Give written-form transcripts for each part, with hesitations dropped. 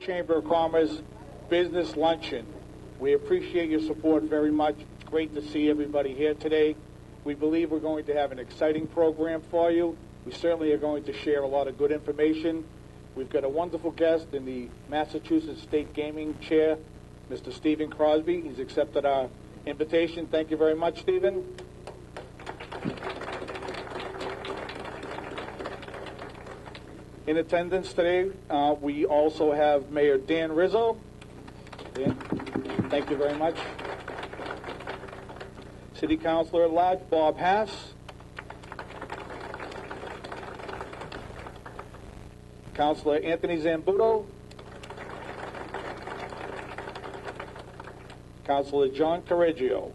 Chamber of Commerce Business Luncheon. We appreciate your support very much. It's great to see everybody here today. We believe we're going to have an exciting program for you. We certainly are going to share a lot of good information. We've got a wonderful guest in the Massachusetts State Gaming Chair, Mr. Stephen Crosby. He's accepted our invitation. Thank you very much, Stephen. In attendance today, we also have Mayor Dan Rizzo. Dan, thank you very much. City Councilor at Large, Bob Hass. Councilor Anthony Zambuto. Councilor John Correggio.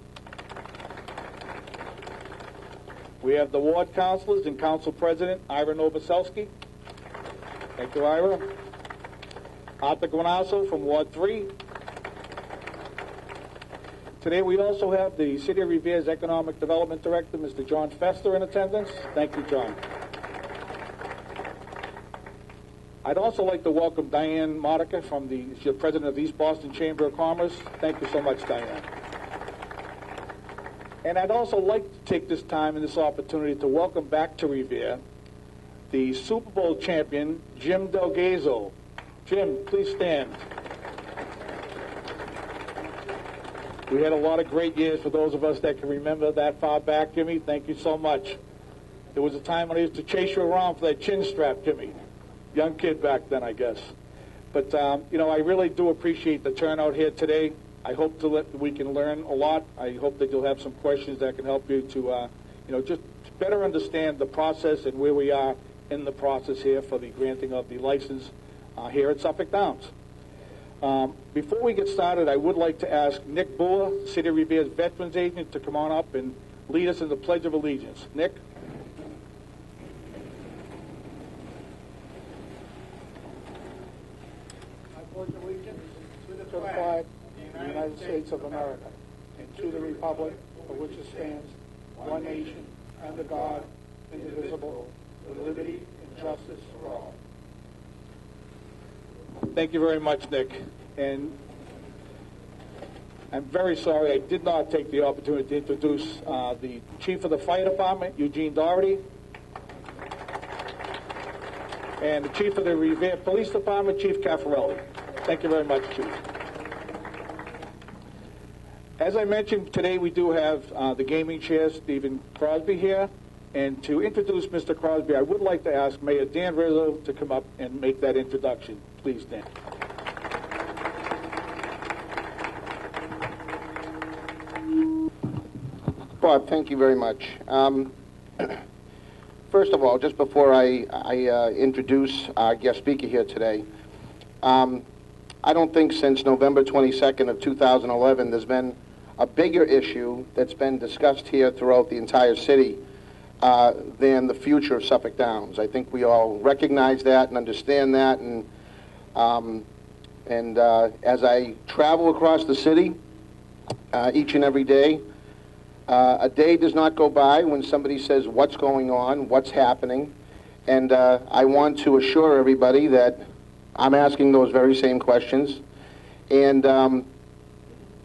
We have the ward councilors and council president, Ira Novoselsky. Thank you, Ira. Arthur Guanasso from Ward 3. Today we also have the City of Revere's Economic Development Director, Mr. John Fester, in attendance. Thank you, John. I'd also like to welcome Diane Modica from she's the president of the East Boston Chamber of Commerce. Thank you so much, Diane. And I'd also like to take this time and this opportunity to welcome back to Revere the Super Bowl champion, Jim DelGaizo. Jim, please stand. We had a lot of great years for those of us that can remember that far back, Jimmy. Thank you so much. There was a time when I used to chase you around for that chin strap, Jimmy. Young kid back then, I guess. But, you know, I really do appreciate the turnout here today. I hope we can learn a lot. I hope that you'll have some questions that can help you to, you know, just better understand the process and where we are in the process here for the granting of the license here at Suffolk Downs. Before we get started, I would like to ask Nick Buller, City of Revere's Veterans Agent, to come on up and lead us in the Pledge of Allegiance. Nick? I pledge allegiance to the flag of the United States of America and to the republic for which it stands, one nation, under God, indivisible, with liberty and justice for all. Thank you very much, Nick. And I'm very sorry I did not take the opportunity to introduce the Chief of the Fire Department, Eugene Doherty, and the Chief of the Revere Police Department, Chief Caffarelli. Thank you very much, Chief. As I mentioned, today we do have the gaming chair, Stephen Crosby, here. And to introduce Mr. Crosby, I would like to ask Mayor Dan Rizzo to come up and make that introduction. Please, Dan. Bob, thank you very much. First of all, just before I introduce our guest speaker here today, I don't think since November 22nd of 2011 there's been a bigger issue that's been discussed here throughout the entire city than the future of Suffolk Downs. I think we all recognize that and understand that, and as I travel across the city each and every day, a day does not go by when somebody says what's going on, what's happening, and I want to assure everybody that I'm asking those very same questions. And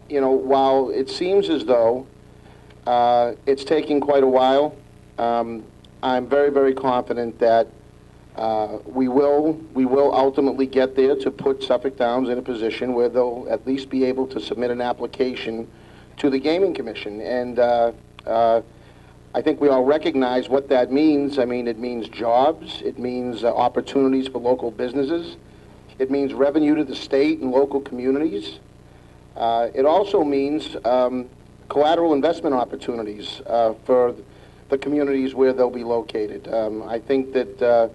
you know, while it seems as though it's taking quite a while, I'm very, very confident that we will ultimately get there to put Suffolk Downs in a position where they'll at least be able to submit an application to the Gaming Commission. And I think we all recognize what that means. I mean, it means jobs, it means opportunities for local businesses, it means revenue to the state and local communities. It also means collateral investment opportunities for the communities where they'll be located. I think that,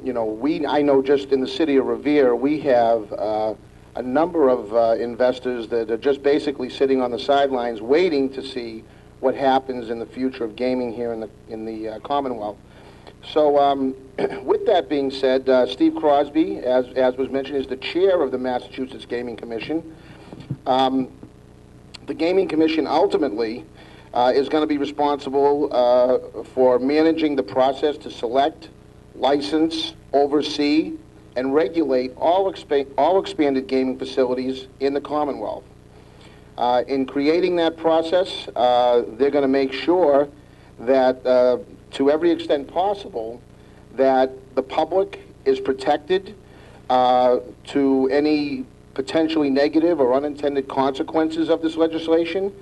you know, I know just in the city of Revere, we have a number of investors that are just basically sitting on the sidelines waiting to see what happens in the future of gaming here in the Commonwealth. So with that being said, Steve Crosby, as was mentioned, is the chair of the Massachusetts Gaming Commission. The Gaming Commission ultimately is going to be responsible for managing the process to select, license, oversee, and regulate all expanded gaming facilities in the Commonwealth. In creating that process, they're going to make sure that, to every extent possible, that the public is protected to any potentially negative or unintended consequences of this legislation.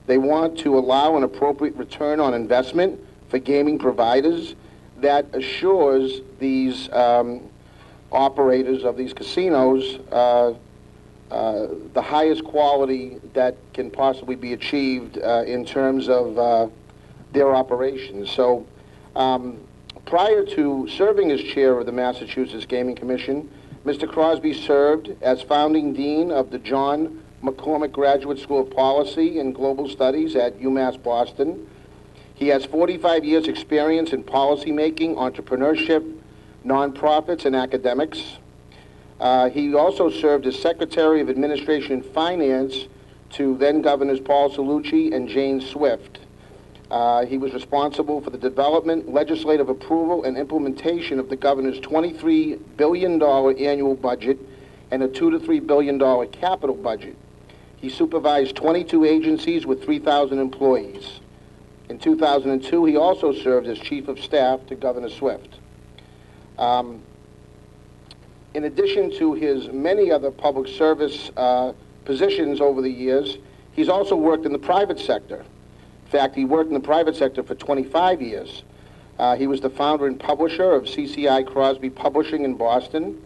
They want to allow an appropriate return on investment for gaming providers that assures these operators of these casinos the highest quality that can possibly be achieved in terms of their operations. So prior to serving as chair of the Massachusetts Gaming Commission, Mr. Crosby served as founding dean of the John McCormick Graduate School of Policy and Global Studies at UMass Boston. He has 45 years experience in policymaking, entrepreneurship, nonprofits, and academics. He also served as Secretary of Administration and Finance to then-Governors Paul Cellucci and Jane Swift. He was responsible for the development, legislative approval, and implementation of the governor's $23 billion annual budget and a $2 to $3 billion capital budget. He supervised 22 agencies with 3,000 employees. In 2002, he also served as Chief of Staff to Governor Swift. In addition to his many other public service positions over the years, he's also worked in the private sector. In fact, he worked in the private sector for 25 years. He was the founder and publisher of CCI Crosby Publishing in Boston.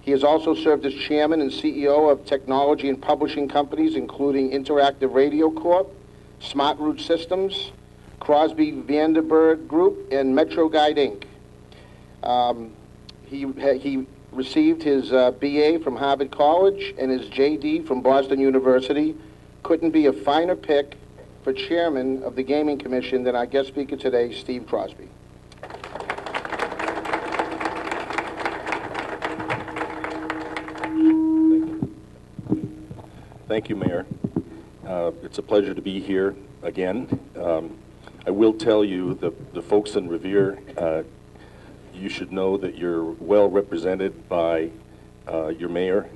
He has also served as chairman and CEO of technology and publishing companies, including Interactive Radio Corp., Smart Root Systems, Crosby Vanderberg Group, and Metro Guide, Inc. He received his BA from Harvard College and his JD from Boston University. Couldn't be a finer pick for chairman of the Gaming Commission than our guest speaker today, Steve Crosby. Thank you, Mayor. It's a pleasure to be here again. I will tell you, the folks in Revere, you should know that you're well represented by your mayor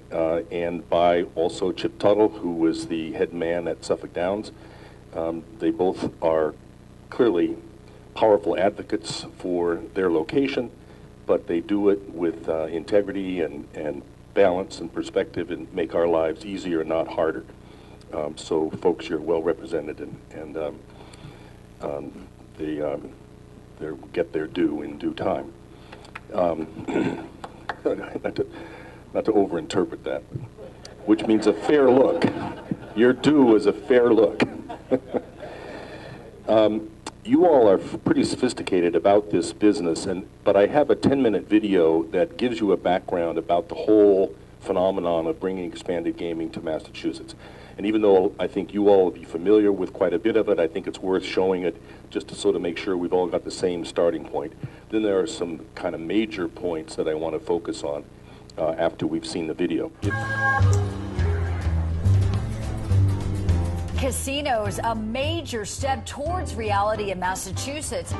and by also Chip Tuttle, who was the head man at Suffolk Downs. They both are clearly powerful advocates for their location, but they do it with integrity and balance and perspective and make our lives easier, not harder. So folks, you're well represented, and they get their due in due time. Not to overinterpret that, which means a fair look. Your due is a fair look. You all are pretty sophisticated about this business, but I have a 10-minute video that gives you a background about the whole phenomenon of bringing expanded gaming to Massachusetts. And even though I think you all will be familiar with quite a bit of it, I think it's worth showing it just to sort of make sure we've all got the same starting point. Then there are some kind of major points that I want to focus on after we've seen the video. Casinos, a major step towards reality in Massachusetts.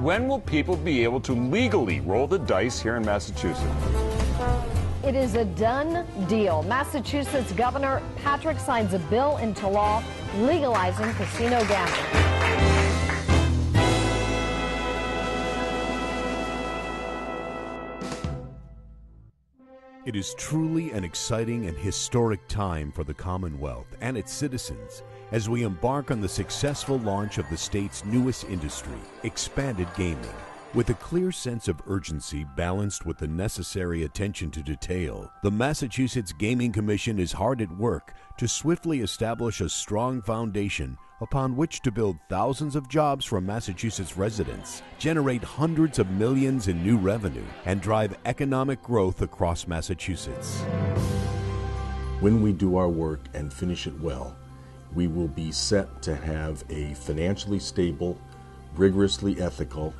When will people be able to legally roll the dice here in Massachusetts? It is a done deal. Massachusetts Governor Patrick signs a bill into law legalizing casino gambling. It is truly an exciting and historic time for the Commonwealth and its citizens as we embark on the successful launch of the state's newest industry, expanded gaming. With a clear sense of urgency balanced with the necessary attention to detail, the Massachusetts Gaming Commission is hard at work to swiftly establish a strong foundation upon which to build thousands of jobs for Massachusetts residents, generate hundreds of millions in new revenue, and drive economic growth across Massachusetts. When we do our work and finish it well, we will be set to have a financially stable, rigorously ethical,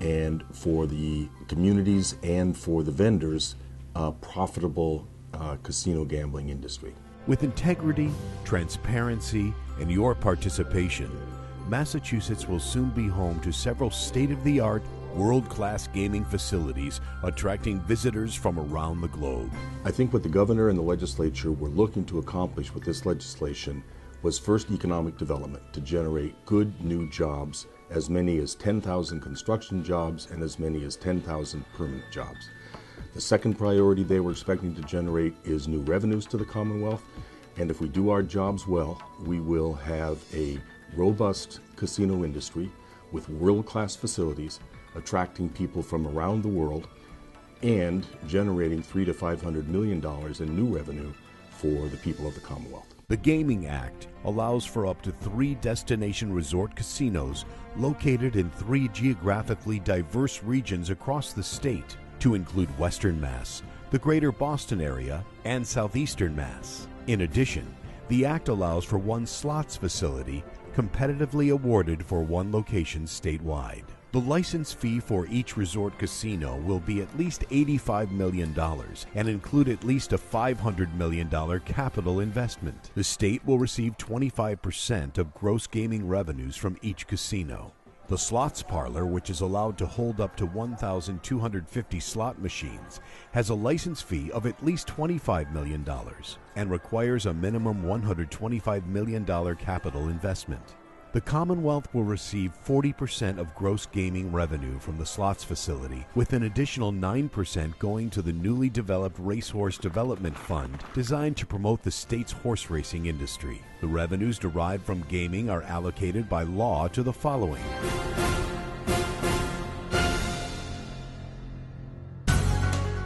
and for the communities and for the vendors, a profitable casino gambling industry. With integrity, transparency, and your participation, Massachusetts will soon be home to several state-of-the-art, world-class gaming facilities attracting visitors from around the globe. I think what the governor and the legislature were looking to accomplish with this legislation was first economic development, to generate good new jobs, as many as 10,000 construction jobs and as many as 10,000 permanent jobs. The second priority they were expecting to generate is new revenues to the Commonwealth, and if we do our jobs well, we will have a robust casino industry with world-class facilities, attracting people from around the world and generating $300 to $500 million in new revenue for the people of the Commonwealth. The Gaming Act allows for up to 3 destination resort casinos located in 3 geographically diverse regions across the state, to include Western Mass, the Greater Boston area, and Southeastern Mass. In addition, the Act allows for 1 slots facility competitively awarded for 1 location statewide. The license fee for each resort casino will be at least $85 million and include at least a $500 million capital investment. The state will receive 25% of gross gaming revenues from each casino. The slots parlor, which is allowed to hold up to 1,250 slot machines, has a license fee of at least $25 million and requires a minimum $125 million capital investment. The Commonwealth will receive 40% of gross gaming revenue from the slots facility, with an additional 9% going to the newly developed Racehorse Development Fund designed to promote the state's horse racing industry. The revenues derived from gaming are allocated by law to the following.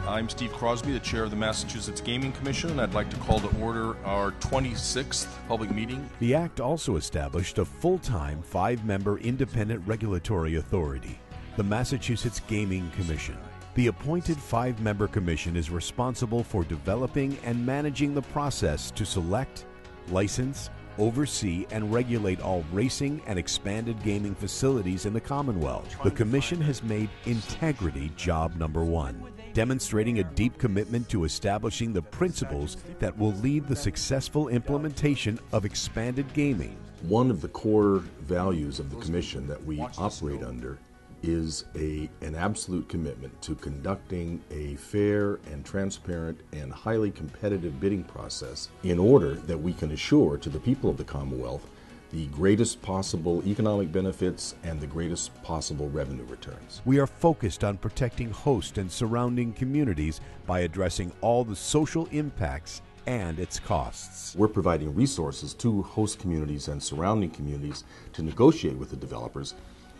I'm Steve Crosby, the chair of the Massachusetts Gaming Commission, and I'd like to call to order our 26th public meeting. The Act also established a full-time 5-member independent regulatory authority, the Massachusetts Gaming Commission. The appointed 5-member commission is responsible for developing and managing the process to select, license, oversee, and regulate all racing and expanded gaming facilities in the Commonwealth. The Commission has made integrity job number 1, demonstrating a deep commitment to establishing the principles that will lead the successful implementation of expanded gaming. One of the core values of the Commission that we operate under is an absolute commitment to conducting a fair and transparent and highly competitive bidding process in order that we can assure to the people of the Commonwealth the greatest possible economic benefits and the greatest possible revenue returns. We are focused on protecting host and surrounding communities by addressing all the social impacts and its costs. We're providing resources to host communities and surrounding communities to negotiate with the developers,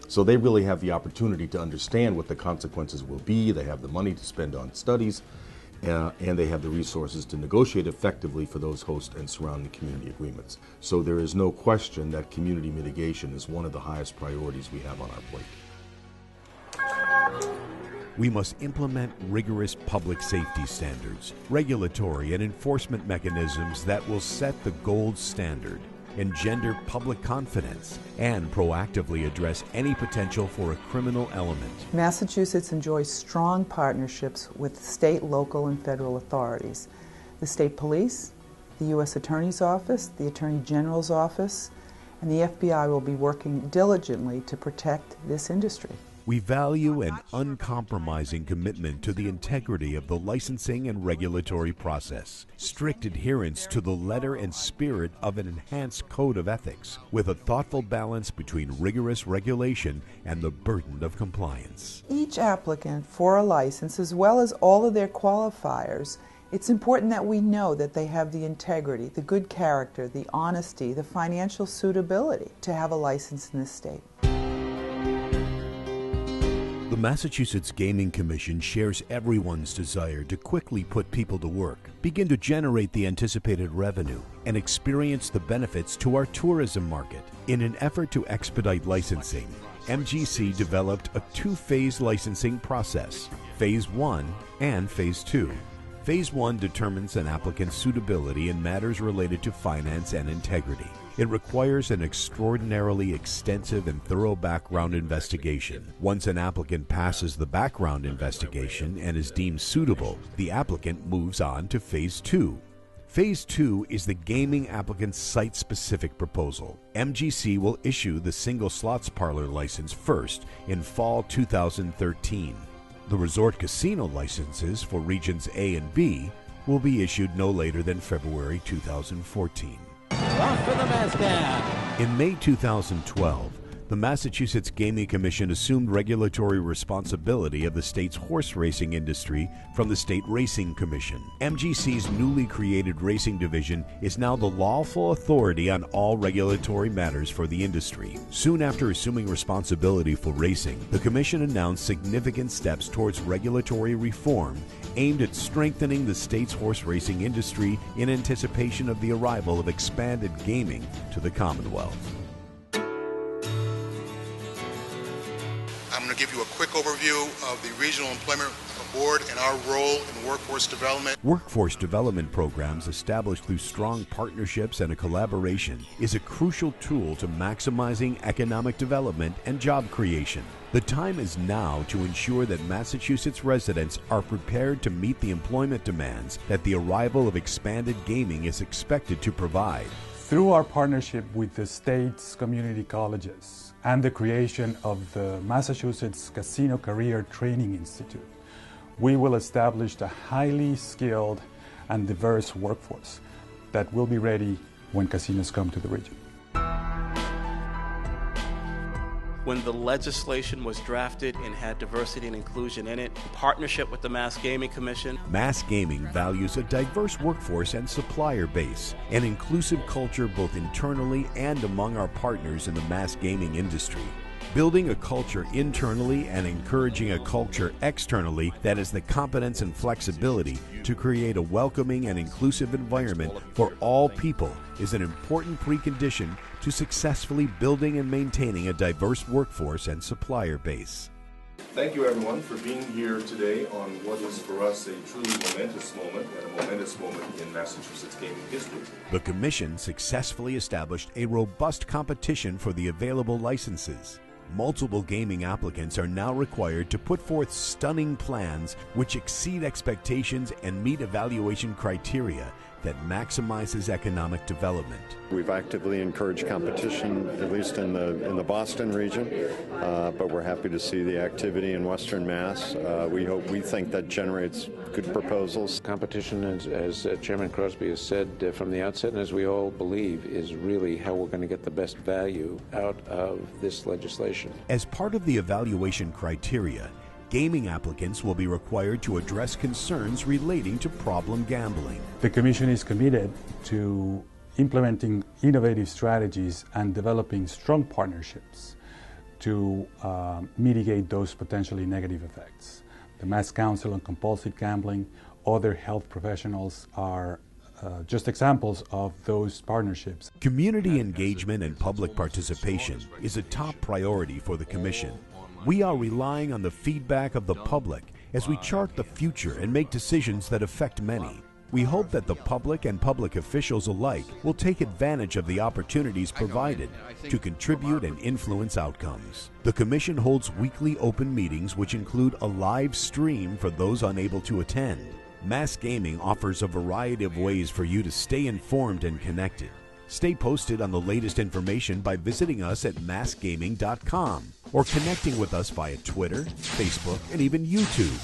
so they really have the opportunity to understand what the consequences will be. They have the money to spend on studies, and they have the resources to negotiate effectively for those host and surrounding community agreements. So there is no question that community mitigation is one of the highest priorities we have on our plate. We must implement rigorous public safety standards, regulatory and enforcement mechanisms that will set the gold standard, engender public confidence, and proactively address any potential for a criminal element. Massachusetts enjoys strong partnerships with state, local, and federal authorities. The state police, the U.S. Attorney's Office, the Attorney General's Office, and the FBI will be working diligently to protect this industry. We value an uncompromising commitment to the integrity of the licensing and regulatory process, strict adherence to the letter and spirit of an enhanced code of ethics, with a thoughtful balance between rigorous regulation and the burden of compliance. Each applicant for a license, as well as all of their qualifiers, it's important that we know that they have the integrity, the good character, the honesty, the financial suitability to have a license in this state. The Massachusetts Gaming Commission shares everyone's desire to quickly put people to work, begin to generate the anticipated revenue, and experience the benefits to our tourism market. In an effort to expedite licensing, MGC developed a 2-phase licensing process, Phase 1 and Phase 2. Phase 1 determines an applicant's suitability in matters related to finance and integrity. It requires an extraordinarily extensive and thorough background investigation. Once an applicant passes the background investigation and is deemed suitable, the applicant moves on to Phase 2. Phase 2 is the gaming applicant's site-specific proposal. MGC will issue the single slots parlor license first in fall 2013. The resort casino licenses for regions A and B will be issued no later than February 2014. Off for the mascot. In May 2012, the Massachusetts Gaming Commission assumed regulatory responsibility of the state's horse racing industry from the State Racing Commission. MGC's newly created racing division is now the lawful authority on all regulatory matters for the industry. Soon after assuming responsibility for racing, the Commission announced significant steps towards regulatory reform aimed at strengthening the state's horse racing industry in anticipation of the arrival of expanded gaming to the Commonwealth. I'm going to give you a quick overview of the Regional Employment Board and our role in workforce development. Workforce development programs established through strong partnerships and a collaboration is a crucial tool to maximizing economic development and job creation. The time is now to ensure that Massachusetts residents are prepared to meet the employment demands that the arrival of expanded gaming is expected to provide. Through our partnership with the state's community colleges and the creation of the Massachusetts Casino Career Training Institute, we will establish a highly skilled and diverse workforce that will be ready when casinos come to the region. When the legislation was drafted and had diversity and inclusion in it, in partnership with the Mass Gaming Commission. Mass Gaming values a diverse workforce and supplier base, an inclusive culture both internally and among our partners in the mass gaming industry. Building a culture internally and encouraging a culture externally that has the competence and flexibility to create a welcoming and inclusive environment for all people is an important precondition to successfully building and maintaining a diverse workforce and supplier base. Thank you, everyone, for being here today on what is for us a truly momentous moment and a momentous moment in Massachusetts gaming history. The Commission successfully established a robust competition for the available licenses. Multiple gaming applicants are now required to put forth stunning plans which exceed expectations and meet evaluation criteria that maximizes economic development. We've actively encouraged competition, at least in the Boston region, but we're happy to see the activity in Western Mass. We think that generates good proposals. Competition, as Chairman Crosby has said from the outset, and as we all believe, is really how we're going to get the best value out of this legislation. As part of the evaluation criteria, gaming applicants will be required to address concerns relating to problem gambling. The Commission is committed to implementing innovative strategies and developing strong partnerships to mitigate those potentially negative effects. The Mass Council on Compulsive Gambling, other health professionals are just examples of those partnerships. Community engagement and public participation is a top priority for the Commission. We are relying on the feedback of the public as we chart the future and make decisions that affect many. We hope that the public and public officials alike will take advantage of the opportunities provided to contribute and influence outcomes. The Commission holds weekly open meetings which include a live stream for those unable to attend. Mass Gaming offers a variety of ways for you to stay informed and connected. Stay posted on the latest information by visiting us at massgaming.com or connecting with us via Twitter, Facebook, and even YouTube.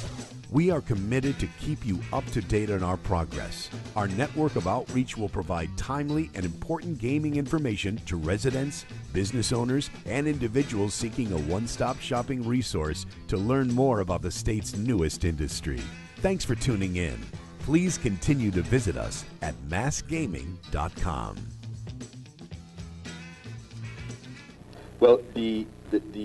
We are committed to keep you up to date on our progress. Our network of outreach will provide timely and important gaming information to residents, business owners, and individuals seeking a one-stop shopping resource to learn more about the state's newest industry. Thanks for tuning in. Please continue to visit us at massgaming.com. Well, the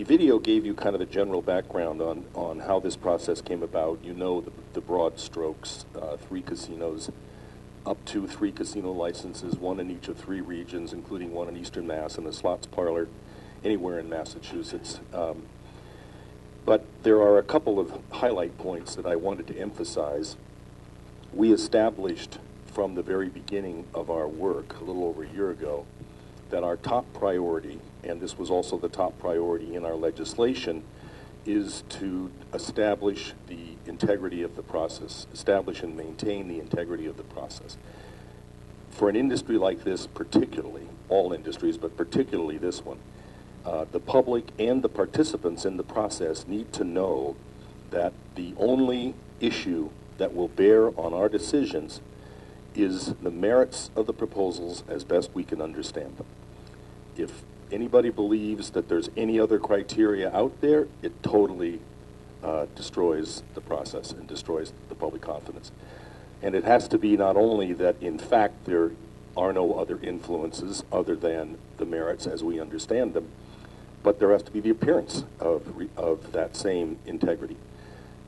video gave you kind of a general background on how this process came about. You know the broad strokes, 3 casinos, up to 3 casino licenses, 1 in each of 3 regions, including 1 in Eastern Mass, and a slots parlor anywhere in Massachusetts. But there are a couple of highlight points that I wanted to emphasize. We established from the very beginning of our work, a little over a year ago, that our top priority, and this was also the top priority in our legislation, is to establish the integrity of the process, establish and maintain the integrity of the process. for an industry like this particularly, all industries, but particularly this one, the public and the participants in the process need to know that the only issue that will bear on our decisions is the merits of the proposals as best we can understand them. If anybody believes that there's any other criteria out there, it totally destroys the process and destroys the public confidence. And it has to be not only that, in fact, there are no other influences other than the merits as we understand them, but there has to be the appearance of that same integrity.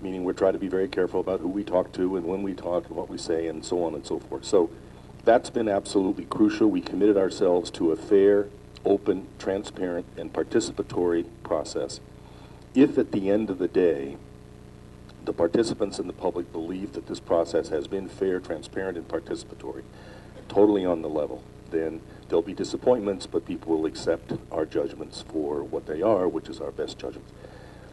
Meaning we're trying to be very careful about who we talk to and when we talk and what we say and so on and so forth. So that's been absolutely crucial. We committed ourselves to a fair, open, transparent, and participatory process. If at the end of the day, the participants and the public believe that this process has been fair, transparent, and participatory, totally on the level, then there'll be disappointments, but people will accept our judgments for what they are, which is our best judgments.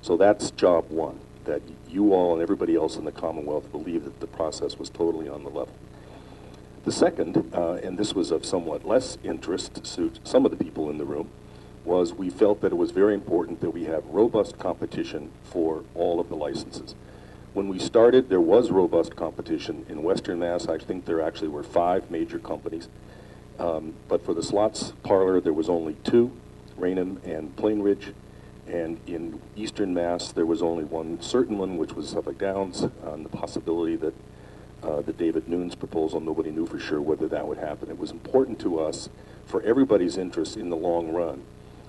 So that's job one, that you all and everybody else in the Commonwealth believe that the process was totally on the level. The second, and this was of somewhat less interest to some of the people in the room, was we felt that it was very important that we have robust competition for all of the licenses. When we started, there was robust competition. In Western Mass, I think there actually were 5 major companies. But for the slots parlor, there was only 2, Raynham and Plain Ridge. And in Eastern Mass, there was only one certain one, which was Suffolk Downs, on the possibility that the David Noon's proposal, nobody knew for sure whether that would happen. It was important to us, for everybody's interest in the long run,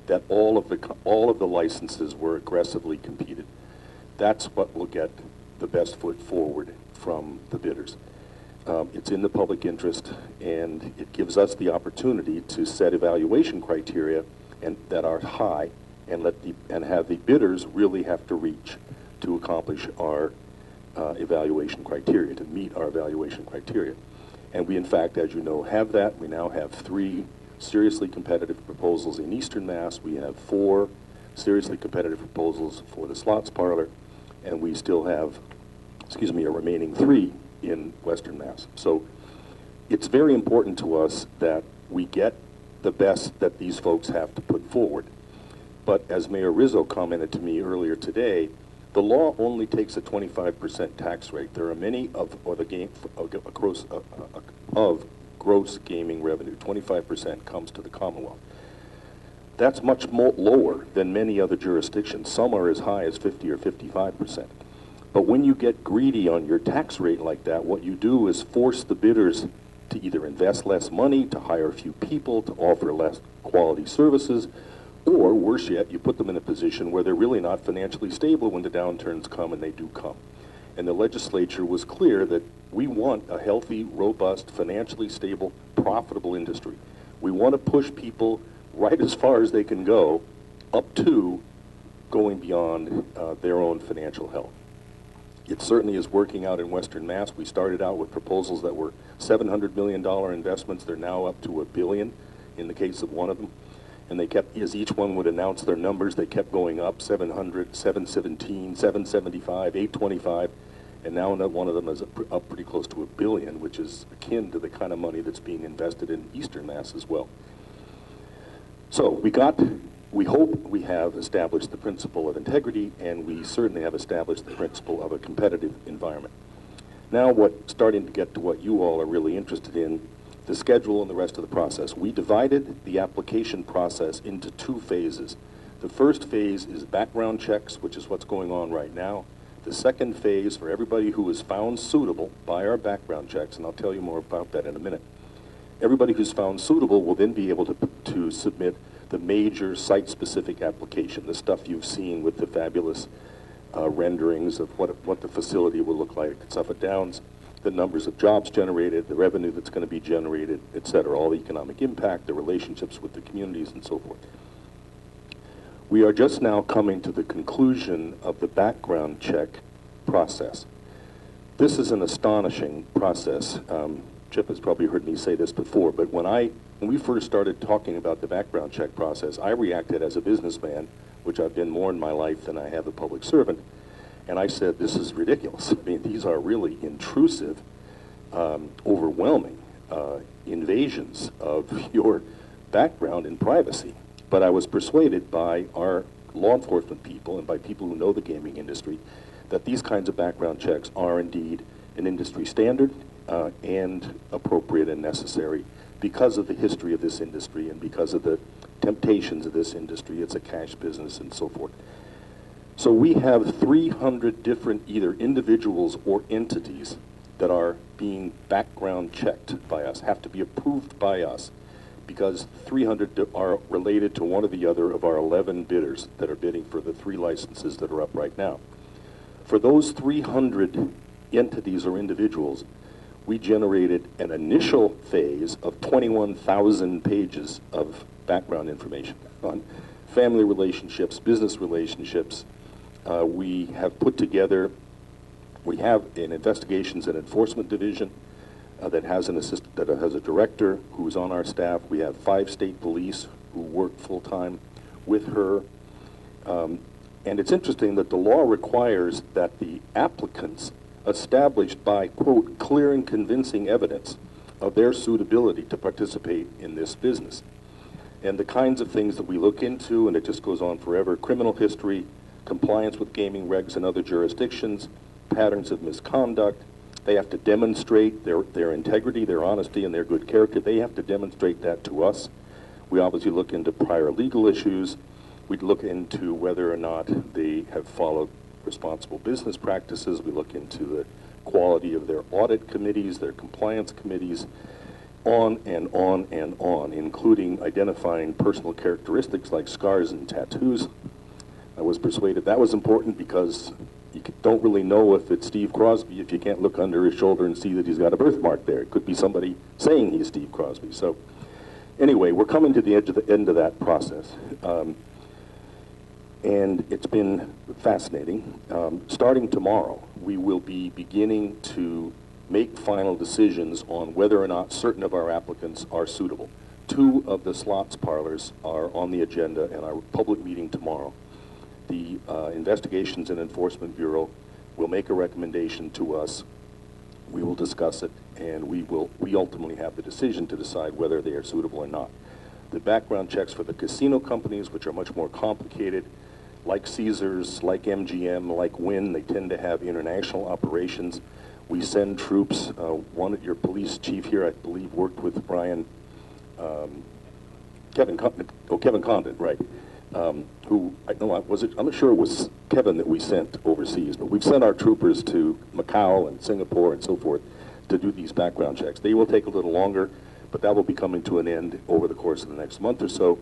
that all of the licenses were aggressively competed. That's what will get the best foot forward from the bidders. It's in the public interest, and it gives us the opportunity to set evaluation criteria and that are high, and have the bidders really have to reach to accomplish our evaluation criteria, to meet our evaluation criteria. And we, in fact, as you know, have that. We now have 3 seriously competitive proposals in Eastern Mass. We have 4 seriously competitive proposals for the slots parlor, and we still have, a remaining 3 in Western Mass. So it's very important to us that we get the best that these folks have to put forward. But as Mayor Rizzo commented to me earlier today, the law only takes a 25% tax rate. There are many of gross gaming revenue. 25% comes to the Commonwealth. That's much more lower than many other jurisdictions. Some are as high as 50 or 55%. But when you get greedy on your tax rate like that, what you do is force the bidders to either invest less money, to hire a few people, to offer less quality services, or worse yet, you put them in a position where they're really not financially stable when the downturns come, and they do come. And the legislature was clear that we want a healthy, robust, financially stable, profitable industry. We want to push people right as far as they can go, up to going beyond their own financial health. It certainly is working out in Western Mass. We started out with proposals that were $700 million investments. They're now up to $1 billion in the case of one of them. And they kept, as each one would announce their numbers, they kept going up, 700, 717, 775, 825, and now one of them is up pretty close to $1 billion, which is akin to the kind of money that's being invested in Eastern Mass as well. So we hope we have established the principle of integrity, and we certainly have established the principle of a competitive environment. Now starting to get to what you all are really interested in, the schedule and the rest of the process. We divided the application process into 2 phases. The first phase is background checks, which is what's going on right now. The second phase, for everybody who is found suitable by our background checks, and I'll tell you more about that in a minute, everybody who's found suitable will then be able to submit the major site-specific application, the stuff you've seen with the fabulous renderings of what the facility will look like at Suffolk Downs, the numbers of jobs generated, the revenue that's going to be generated, et cetera, all the economic impact, the relationships with the communities, and so forth. We are just now coming to the conclusion of the background check process. This is an astonishing process. Chip has probably heard me say this before, but when we first started talking about the background check process, I reacted as a businessman, which I've been more in my life than I have a public servant, and I said, this is ridiculous. I mean, these are really intrusive, overwhelming, invasions of your background and privacy. But I was persuaded by our law enforcement people and by people who know the gaming industry that these kinds of background checks are indeed an industry standard and appropriate and necessary because of the history of this industry and because of the temptations of this industry. It's a cash business and so forth. So we have 300 different either individuals or entities that are being background checked by us, have to be approved by us, because 300 are related to one or the other of our 11 bidders that are bidding for the 3 licenses that are up right now. For those 300 entities or individuals, we generated an initial phase of 21,000 pages of background information on family relationships, business relationships. We have put together, we have an investigations and enforcement division that has an assistant, that has a director who's on our staff. We have 5 state police who work full-time with her. And it's interesting that the law requires that the applicants established by, quote, clear and convincing evidence of their suitability to participate in this business. And the kinds of things that we look into, and it just goes on forever: criminal history, compliance with gaming regs in other jurisdictions, patterns of misconduct. They have to demonstrate their integrity, their honesty, and their good character. They have to demonstrate that to us. We obviously look into prior legal issues. We'd look into whether or not they have followed responsible business practices. We look into the quality of their audit committees, their compliance committees, on and on and on, including identifying personal characteristics like scars and tattoos. I was persuaded that was important because you don't really know if it's Steve Crosby if you can't look under his shoulder and see that he's got a birthmark there. It could be somebody saying he's Steve Crosby. So anyway, we're coming to the end of that process. And it's been fascinating. Starting tomorrow, we will be beginning to make final decisions on whether or not certain of our applicants are suitable. 2 of the slots parlors are on the agenda in our public meeting tomorrow. The Investigations and Enforcement Bureau will make a recommendation to us. We will discuss it, and we ultimately have the decision to decide whether they are suitable or not. The background checks for the casino companies, which are much more complicated, like Caesars, like MGM, like Wynn, they tend to have international operations. We send troops. One of your police chief here, I believe, worked with Brian, Kevin Condon, right? Who, I'm not sure it was Kevin that we sent overseas, but we've sent our troopers to Macau and Singapore and so forth to do these background checks. They will take a little longer, but that will be coming to an end over the course of the next month or so,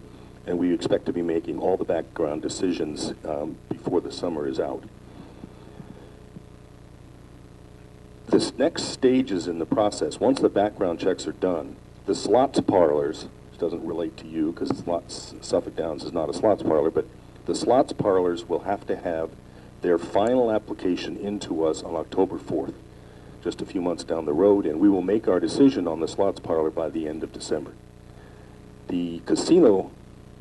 and we expect to be making all the background decisions before the summer is out. This next stages in the process, once the background checks are done, the slots parlors, which doesn't relate to you because Suffolk Downs is not a slots parlor, but the slots parlors will have to have their final application into us on October 4th, just a few months down the road, and we will make our decision on the slots parlor by the end of December. The casino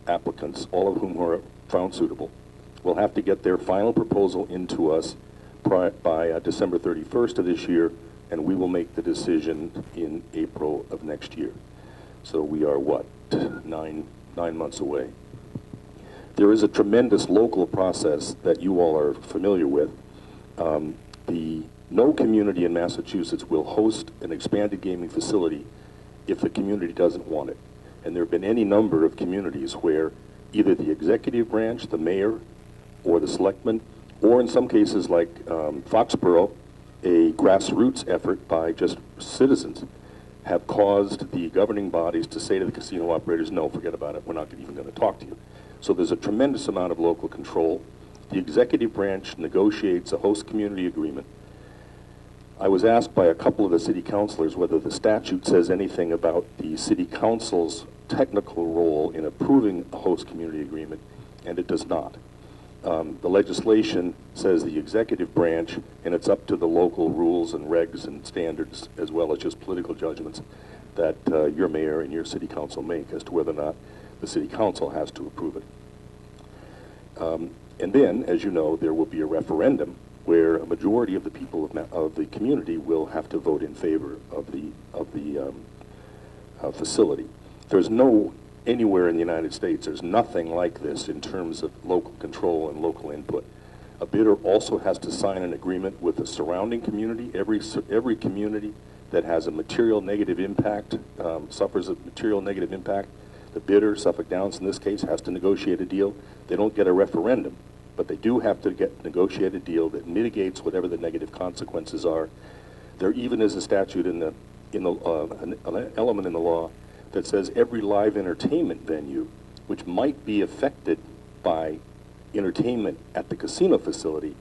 applicants, all of whom are found suitable, will have to get their final proposal into us by December 31st of this year, and we will make the decision in April of next year. So we are, what, nine months away. There is a tremendous local process that you all are familiar with. No community in Massachusetts will host an expanded gaming facility if the community doesn't want it. And there have been any number of communities where either the executive branch, the mayor, or the selectmen, or in some cases like Foxborough, a grassroots effort by just citizens, have caused the governing bodies to say to the casino operators, no, forget about it, we're not even going to talk to you. So there's a tremendous amount of local control. The executive branch negotiates a host community agreement. I was asked by a couple of the city councilors whether the statute says anything about the city council's technical role in approving a host community agreement, and it does not. The legislation says the executive branch, and it's up to the local rules and regs and standards, as well as just political judgments, that your mayor and your city council make as to whether or not the city council has to approve it. And then, as you know, there will be a referendum where a majority of the people of the community will have to vote in favor of the facility. There's no, anywhere in the United States, there's nothing like this in terms of local control and local input. A bidder also has to sign an agreement with the surrounding community. Every community that has a material negative impact, suffers a material negative impact, the bidder, Suffolk Downs in this case, has to negotiate a deal. They don't get a referendum, but they do have to negotiate a deal that mitigates whatever the negative consequences are. There even is a statute an element in the law that says every live entertainment venue, which might be affected by entertainment at the casino facility,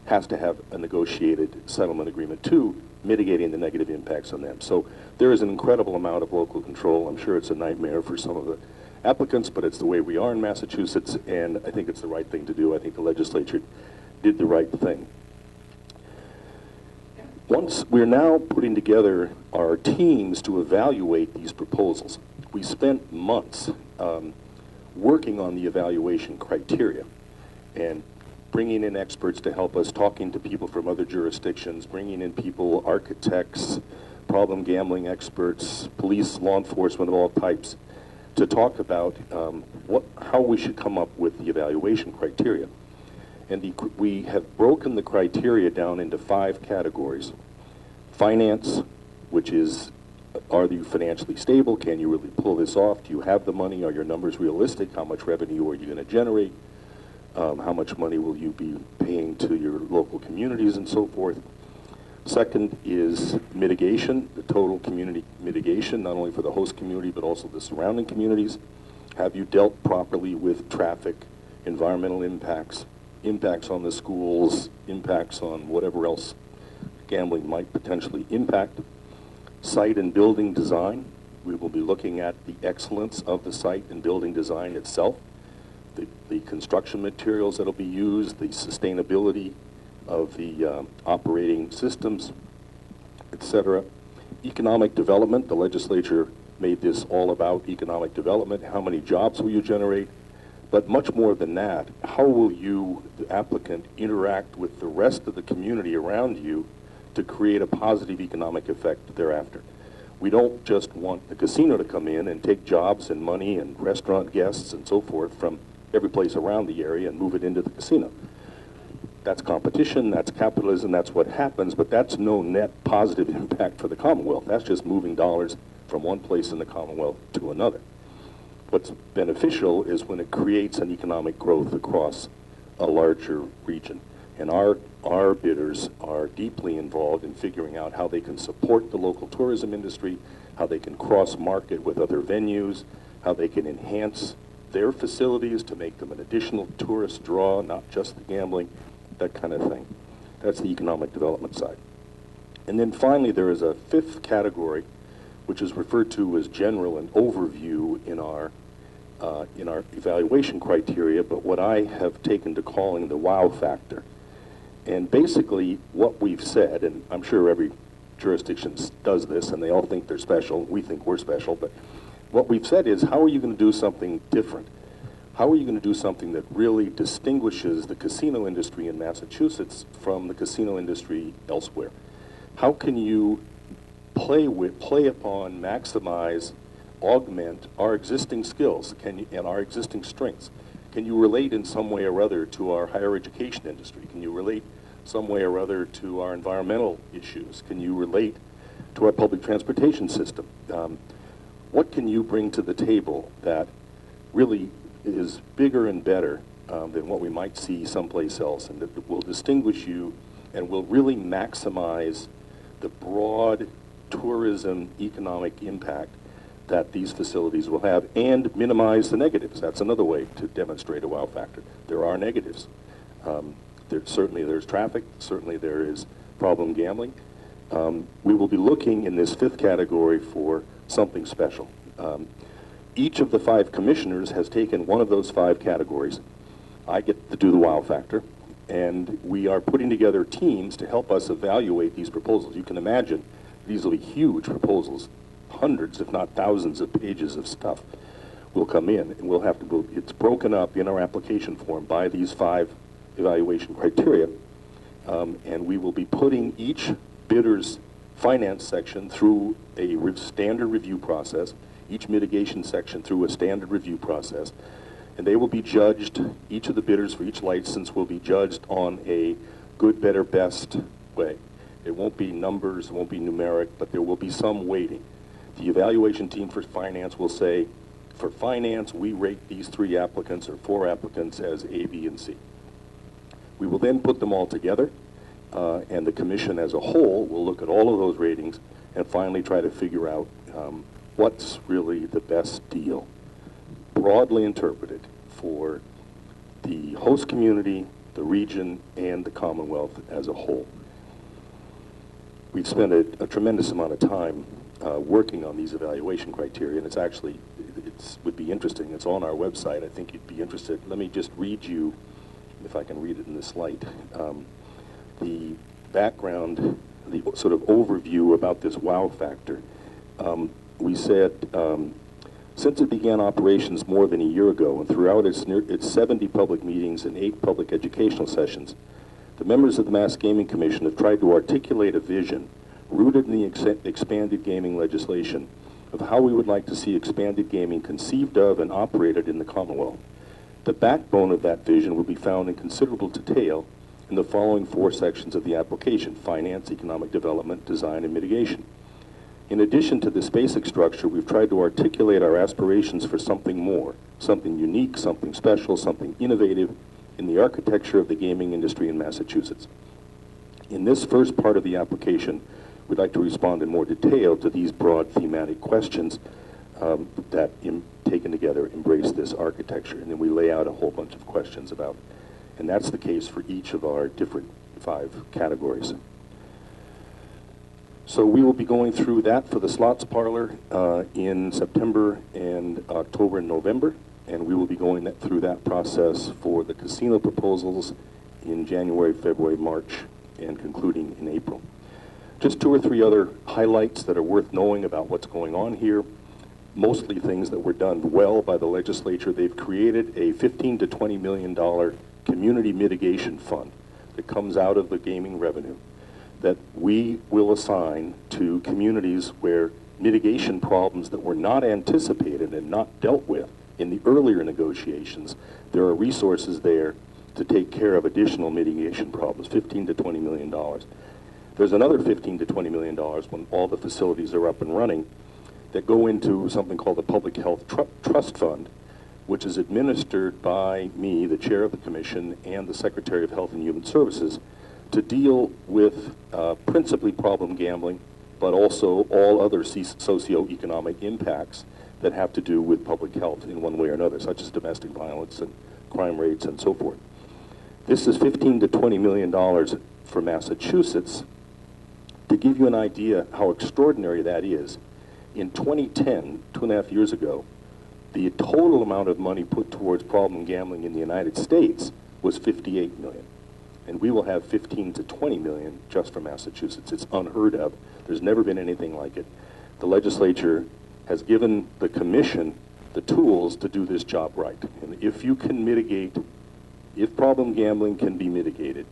has to have a negotiated settlement agreement too, mitigating the negative impacts on them. So there is an incredible amount of local control. I'm sure it's a nightmare for some of the applicants, but it's the way we are in Massachusetts, and I think it's the right thing to do. I think the legislature did the right thing. Once we're now putting together our teams to evaluate these proposals. We spent months working on the evaluation criteria and bringing in experts to help us, talking to people from other jurisdictions, bringing in people, architects, problem gambling experts, police, law enforcement of all types, to talk about how we should come up with the evaluation criteria. And we have broken the criteria down into 5 categories. Finance, which is, are you financially stable? Can you really pull this off? Do you have the money? Are your numbers realistic? How much revenue are you going to generate? How much money will you be paying to your local communities and so forth? Second is mitigation, the total community mitigation, not only for the host community but also the surrounding communities. Have you dealt properly with traffic, environmental impacts, impacts on the schools, impacts on whatever else gambling might potentially impact? Site and building design. We will be looking at the excellence of the site and building design itself, the construction materials that will be used, the sustainability of the operating systems, etc. Economic development. The legislature made this all about economic development. How many jobs will you generate? But much more than that, how will you, the applicant, interact with the rest of the community around you to create a positive economic effect thereafter? We don't just want the casino to come in and take jobs and money and restaurant guests and so forth from every place around the area and move it into the casino. That's competition, that's capitalism, that's what happens, but that's no net positive impact for the Commonwealth. That's just moving dollars from one place in the Commonwealth to another. What's beneficial is when it creates an economic growth across a larger region. And our bidders are deeply involved in figuring out how they can support the local tourism industry, how they can cross-market with other venues, how they can enhance their facilities to make them an additional tourist draw, not just the gambling, that kind of thing. That's the economic development side. And then finally, there is a 5th category, which is referred to as general and overview in our evaluation criteria, but what I have taken to calling the wow factor. And basically what we've said, and I'm sure every jurisdiction does this and they all think they're special, we think we're special, but what we've said is, how are you going to do something different? How are you going to do something that really distinguishes the casino industry in Massachusetts from the casino industry elsewhere? How can you play upon, maximize, augment our existing skills and our existing strengths? Can you relate in some way or other to our higher education industry? Can you relate some way or other to our environmental issues? Can you relate to our public transportation system? What can you bring to the table that really is bigger and better than what we might see someplace else, and that will distinguish you and will really maximize the broad tourism economic impact that these facilities will have, and minimize the negatives? That's another way to demonstrate a wow factor. There are negatives. Certainly there's traffic, certainly there is problem gambling. We will be looking in this 5th category for something special. Each of the 5 commissioners has taken one of those 5 categories. I get to do the wow factor, and we are putting together teams to help us evaluate these proposals. You can imagine these will be huge proposals. Hundreds, if not thousands, of pages of stuff will come in, and we'll have to it's broken up in our application form by these 5 evaluation criteria, and we will be putting each bidder's finance section through a standard review process, each mitigation section through a standard review process, and they will be judged, each of the bidders for each license will be judged on a good, better, best way. It won't be numbers, it won't be numeric, but there will be some weighting. The evaluation team for finance will say, for finance, we rate these 3 applicants or 4 applicants as A, B, and C. We will then put them all together, and the commission as a whole will look at all of those ratings and finally try to figure out what's really the best deal, broadly interpreted, for the host community, the region, and the Commonwealth as a whole. We've spent a tremendous amount of time working on these evaluation criteria, and it would be interesting. It's on our website. I think you'd be interested. Let me just read you, if I can read it in this light, the background, the sort of overview about this wow factor. We said, since it began operations more than a year ago, and throughout its 70 public meetings and 8 public educational sessions, the members of the Mass Gaming Commission have tried to articulate a vision rooted in the expanded gaming legislation of how we would like to see expanded gaming conceived of and operated in the Commonwealth. The backbone of that vision will be found in considerable detail in the following 4 sections of the application: finance, economic development, design, and mitigation. In addition to this basic structure, we've tried to articulate our aspirations for something more, something unique, something special, something innovative in the architecture of the gaming industry in Massachusetts. In this first part of the application, we'd like to respond in more detail to these broad thematic questions that, taken together, embrace this architecture. And then we lay out a whole bunch of questions about, and that's the case for each of our different 5 categories. So we will be going through that for the slots parlor in September and October and November, and we will be going through that process for the casino proposals in January, February, March, and concluding in April. Just 2 or 3 other highlights that are worth knowing about what's going on here, mostly things that were done well by the legislature. They've created a $15 to $20 million community mitigation fund that comes out of the gaming revenue that we will assign to communities where mitigation problems that were not anticipated and not dealt with in the earlier negotiations, there are resources there to take care of additional mitigation problems, $15 to $20 million. There's another $15 to $20 million when all the facilities are up and running that go into something called the Public Health Trust Fund, which is administered by me, the chair of the commission, and the Secretary of Health and Human Services, to deal with principally problem gambling, but also all other socioeconomic impacts that have to do with public health in one way or another, such as domestic violence and crime rates and so forth. This is $15 to $20 million for Massachusetts. To give you an idea how extraordinary that is, in 2010, 2.5 years ago, the total amount of money put towards problem gambling in the United States was $58 million. And we will have $15 to $20 million just for Massachusetts. It's unheard of. There's never been anything like it. The legislature has given the commission the tools to do this job right. And if you can mitigate, if problem gambling can be mitigated,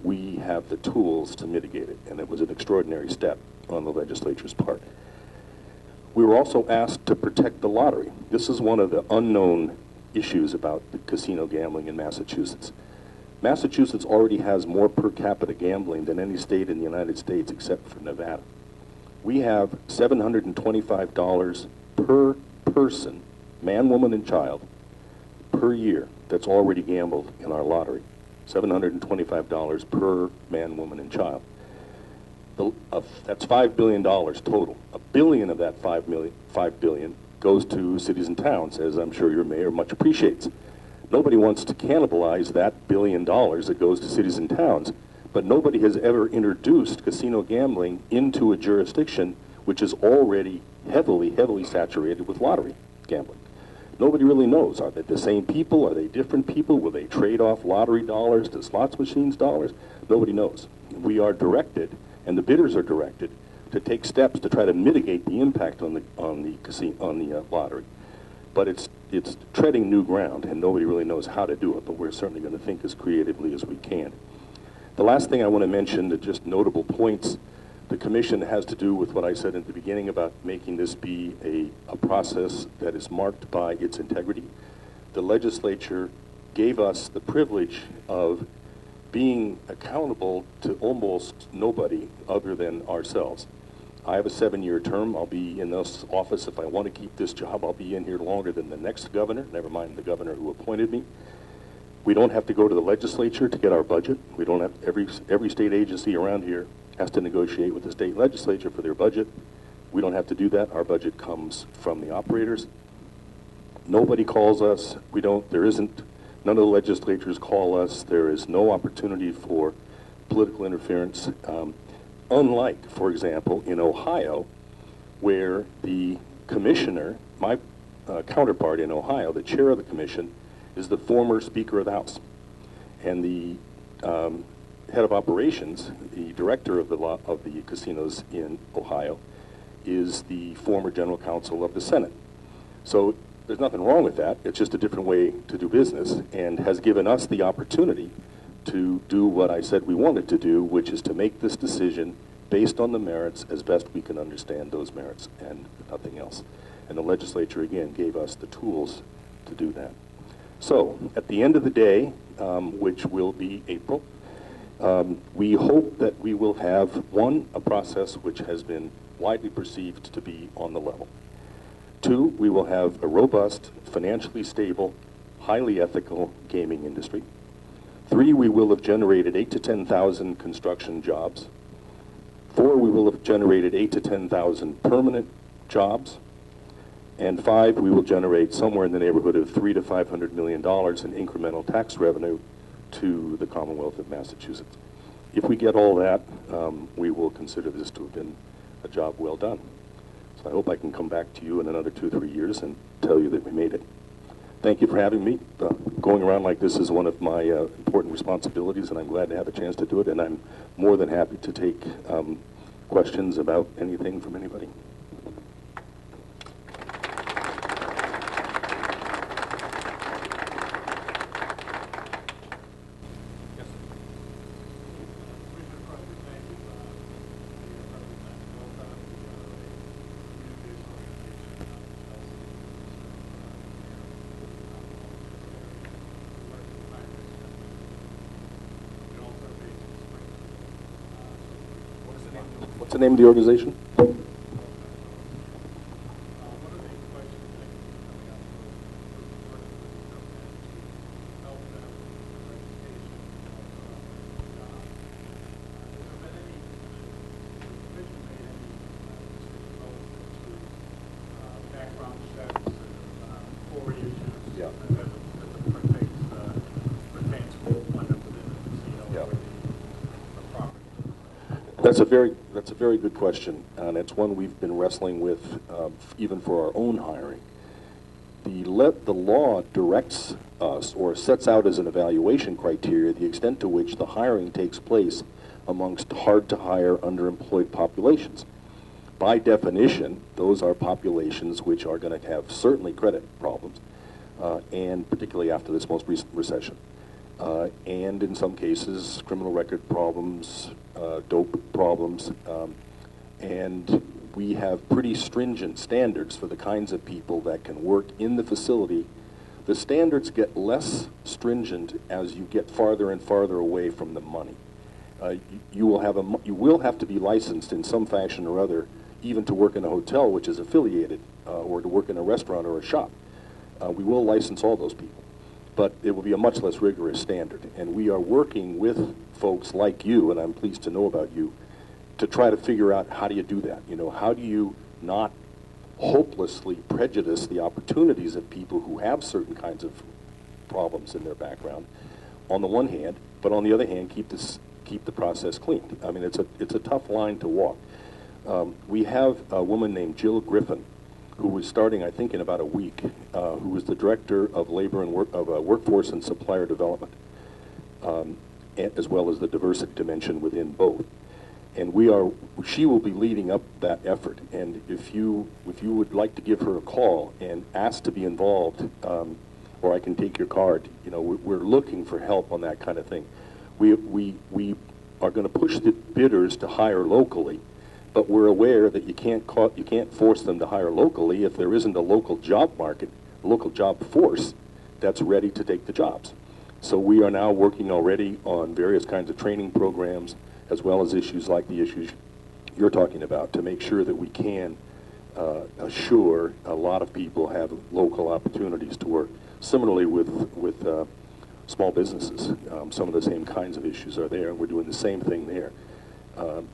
we have the tools to mitigate it. And it was an extraordinary step on the legislature's part. We were also asked to protect the lottery. This is one of the unknown issues about the casino gambling in Massachusetts. Massachusetts already has more per capita gambling than any state in the United States except for Nevada. We have $725 per person, man, woman, and child, per year that's already gambled in our lottery. $725 per man, woman, and child. That's $5 billion total. $1 billion of that $5 billion goes to cities and towns, as I'm sure your mayor much appreciates. Nobody wants to cannibalize that $1 billion that goes to cities and towns, but nobody has ever introduced casino gambling into a jurisdiction which is already heavily saturated with lottery gambling. Nobody really knows. Are they the same people? Are they different people? Will they trade off lottery dollars to slots machines dollars? Nobody knows. We are directed, and the bidders are directed, to take steps to try to mitigate the impact on the lottery. But it's treading new ground, and nobody really knows how to do it, but we're certainly going to think as creatively as we can. The last thing I want to mention, just notable points, The commission has to do with what I said at the beginning about making this be a process that is marked by its integrity. The legislature gave us the privilege of being accountable to almost nobody other than ourselves. I have a 7-year term. I'll be in this office. If I want to keep this job, I'll be in here longer than the next governor, never mind the governor who appointed me. We don't have to go to the legislature to get our budget. We don't have, every state agency around here has to negotiate with the state legislature for their budget. We don't have to do that. Our budget comes from the operators. Nobody calls us. None of the legislatures call us. There is no opportunity for political interference. Unlike, for example, in Ohio, where the commissioner, my counterpart in Ohio, the chair of the commission, is the former Speaker of the House. And the head of operations, the director of the casinos in Ohio, is the former general counsel of the Senate. So there's nothing wrong with that. It's just a different way to do business, and has given us the opportunity to do what I said we wanted to do, which is to make this decision based on the merits as best we can understand those merits and nothing else. And the legislature, again, gave us the tools to do that. So at the end of the day, which will be April, we hope that we will have, one, a process which has been widely perceived to be on the level. 2, we will have a robust, financially stable, highly ethical gaming industry. 3, we will have generated 8,000 to 10,000 construction jobs. 4, we will have generated 8,000 to 10,000 permanent jobs. And 5, we will generate somewhere in the neighborhood of $300 to $500 million in incremental tax revenue to the Commonwealth of Massachusetts. If we get all that, we will consider this to have been a job well done. So I hope I can come back to you in another 2 or 3 years and tell you that we made it. Thank you for having me. Going around like this is one of my important responsibilities, and I'm glad to have a chance to do it, and I'm more than happy to take questions about anything from anybody. What's the name of the organization? That's a very good question, and it's one we've been wrestling with even for our own hiring. The law directs us, or sets out as an evaluation criteria, the extent to which the hiring takes place amongst hard-to-hire, underemployed populations. By definition, those are populations which are going to have certainly credit problems, and particularly after this most recent recession. And in some cases, criminal record problems, dope problems, and we have pretty stringent standards for the kinds of people that can work in the facility. The standards get less stringent as you get farther and farther away from the money. You will have to be licensed in some fashion or other, even to work in a hotel which is affiliated, or to work in a restaurant or a shop. We will license all those people, but it will be a much less rigorous standard. And we are working with folks like you, and I'm pleased to know about you, to try to figure out how do you do that. You know, how do you not hopelessly prejudice the opportunities of people who have certain kinds of problems in their background, on the one hand, but on the other hand, keep the process clean. I mean, it's a tough line to walk. We have a woman named Jill Griffin, who was starting, I think, in about a week, who was the director of labor and workforce and supplier development, as well as the diversity dimension within both. And she will be leading up that effort. And if you would like to give her a call and ask to be involved, or I can take your card, you know, we're looking for help on that kind of thing. We are going to push the bidders to hire locally, but we're aware that you can't force them to hire locally if there isn't a local job market, a local job force that's ready to take the jobs. So we are now working already on various kinds of training programs, as well as issues like the issues you're talking about, to make sure that we can assure a lot of people have local opportunities to work. Similarly with small businesses, some of the same kinds of issues are there, and we're doing the same thing there.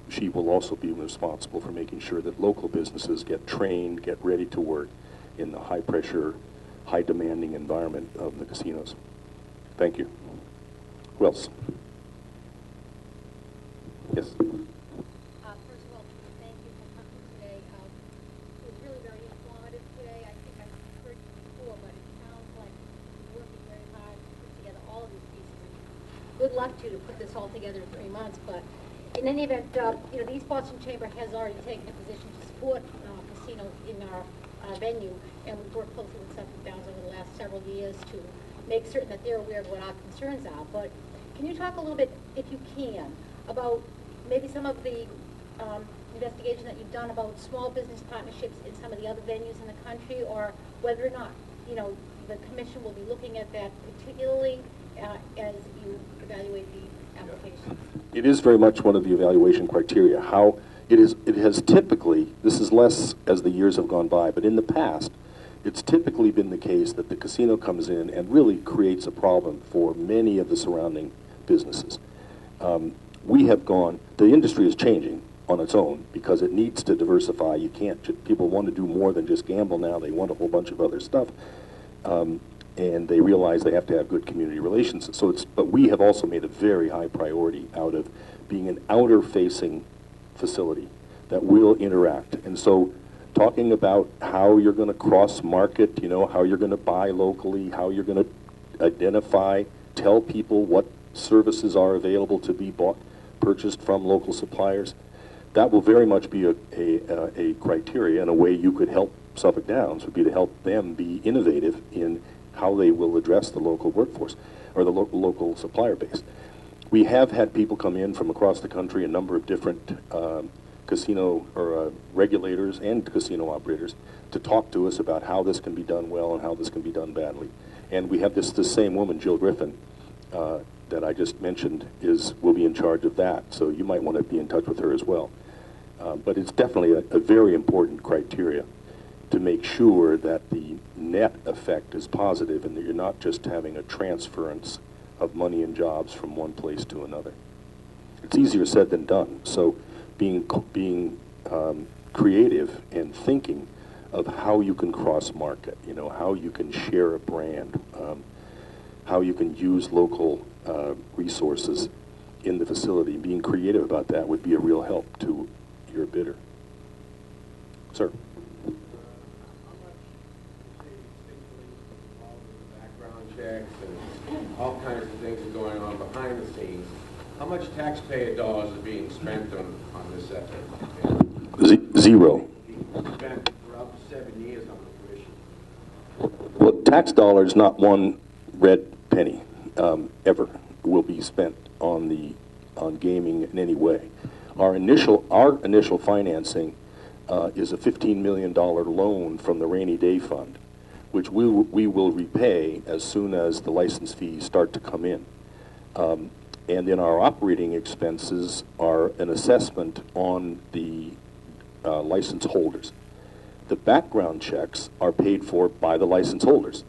She will also be responsible for making sure that local businesses get trained, get ready to work in the high-pressure, high-demanding environment of the casinos. Thank you. Who else? Yes. First of all, thank you for coming today. It was really very informative today. I think I've heard you before, but it sounds like you're working very hard to put together all of these pieces. Good luck to you to put this all together in 3 months. But in any event, you know, the East Boston Chamber has already taken a position to support casinos in our venue, and we've worked closely with Suffolk Downs over the last several years to make certain that they're aware of what our concerns are. But can you talk a little bit, if you can, about maybe some of the investigation that you've done about small business partnerships in some of the other venues in the country, or whether or not, you know, the commission will be looking at that particularly as you evaluate the applications? It is very much one of the evaluation criteria. How it has typically, this is less as the years have gone by, but in the past, it's typically been the case that the casino comes in and really creates a problem for many of the surrounding businesses. We have gone, the industry is changing on its own because it needs to diversify. You can't, people want to do more than just gamble now. They want a whole bunch of other stuff. And they realize they have to have good community relations. So but we have also made a very high priority out of being an outer-facing facility that will interact. And so talking about how you're going to cross-market, you know, how you're going to buy locally, how you're going to identify, tell people what services are available to be purchased from local suppliers, that will very much be a criteria, and a way you could help Suffolk Downs would be to help them be innovative in how they will address the local workforce or the local supplier base. We have had people come in from across the country, a number of different casino or regulators and casino operators, to talk to us about how this can be done well and how this can be done badly. And we have this same woman, Jill Griffin, that I just mentioned, will be in charge of that. So you might want to be in touch with her as well. But it's definitely a very important criteria to make sure that the net effect is positive and that you're not just having a transference of money and jobs from one place to another. It's easier said than done. So being creative and thinking of how you can cross-market, you know, how you can share a brand, how you can use local resources in the facility. Being creative about that would be a real help to your bidder. Sir. Background checks and all kinds of things are going on behind the scenes. How much taxpayer dollars is being spent on this effort? Zero. Spent for up to 7 years on the commission. Well, tax dollars, not one red penny ever will be spent on gaming in any way. Our initial financing is a $15 million loan from the rainy day fund, which we will repay as soon as the license fees start to come in. And then our operating expenses are an assessment on the license holders. The background checks are paid for by the license holders.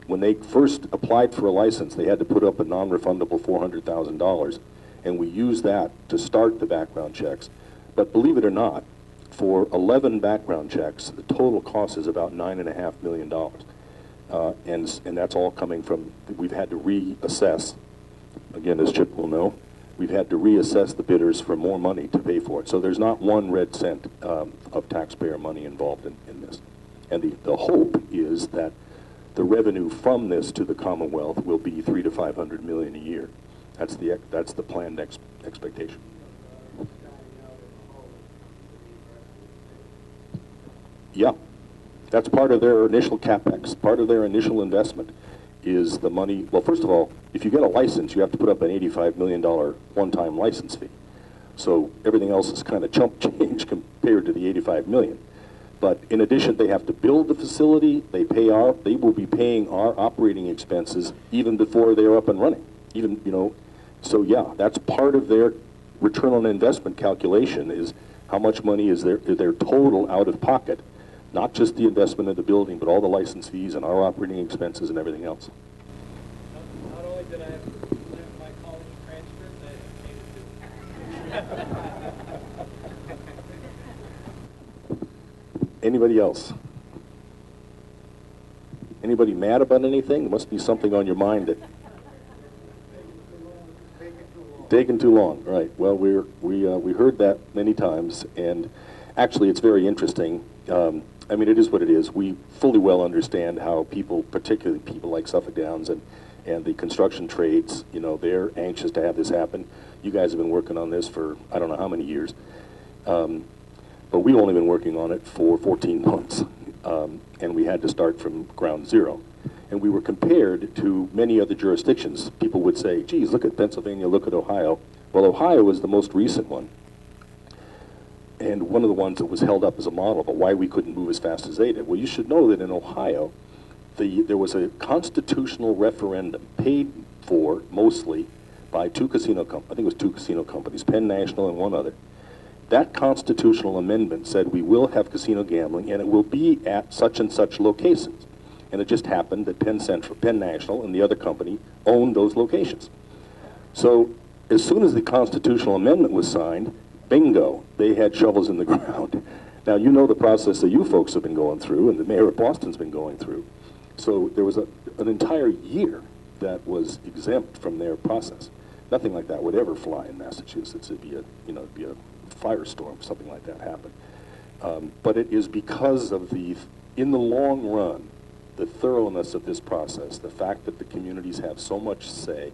When they first applied for a license, they had to put up a non-refundable $400,000, and we used that to start the background checks. But believe it or not, for 11 background checks, the total cost is about $9.5 million. And that's all coming from, we've had to reassess, again, as Chip will know, we've had to reassess the bidders for more money to pay for it. So there's not one red cent of taxpayer money involved in this. And the hope is that the revenue from this to the Commonwealth will be $300 to $500 million a year. That's the planned expectation. Yeah, that's part of their initial capex. Part of their initial investment is the money. Well, first of all, if you get a license, you have to put up an $85 million one-time license fee. So everything else is kind of chump change compared to the 85 million. But in addition, they have to build the facility. They will be paying our operating expenses even before they're up and running. Even, you know, so yeah, that's part of their return on investment calculation, is how much money is their total out of pocket, not just the investment in the building, but all the license fees and our operating expenses and everything else. Not only did I have to live my college transcript, I had to pay it. Anybody else? Anybody mad about anything? There must be something on your mind that taken too long, right? Well, we heard that many times, and actually, it's very interesting. I mean, it is what it is. We fully well understand how people, particularly people like Suffolk Downs and the construction trades, you know, they're anxious to have this happen. You guys have been working on this for I don't know how many years, but we've only been working on it for 14 months, and we had to start from ground zero. And we were compared to many other jurisdictions. People would say, geez, look at Pennsylvania, look at Ohio. Well, Ohio was the most recent one, and one of the ones that was held up as a model, but why we couldn't move as fast as they did. Well, you should know that in Ohio, there was a constitutional referendum paid for mostly by two casino companies. I think it was two casino companies, Penn National and one other. That constitutional amendment said we will have casino gambling, and it will be at such and such locations. And it just happened that Penn National and the other company owned those locations. So as soon as the constitutional amendment was signed, bingo, they had shovels in the ground. Now, you know the process that you folks have been going through, and the mayor of Boston's been going through. So there was an entire year that was exempt from their process. Nothing like that would ever fly in Massachusetts. It'd be a firestorm, something like that happened. But it is because of in the long run, the thoroughness of this process, the fact that the communities have so much say,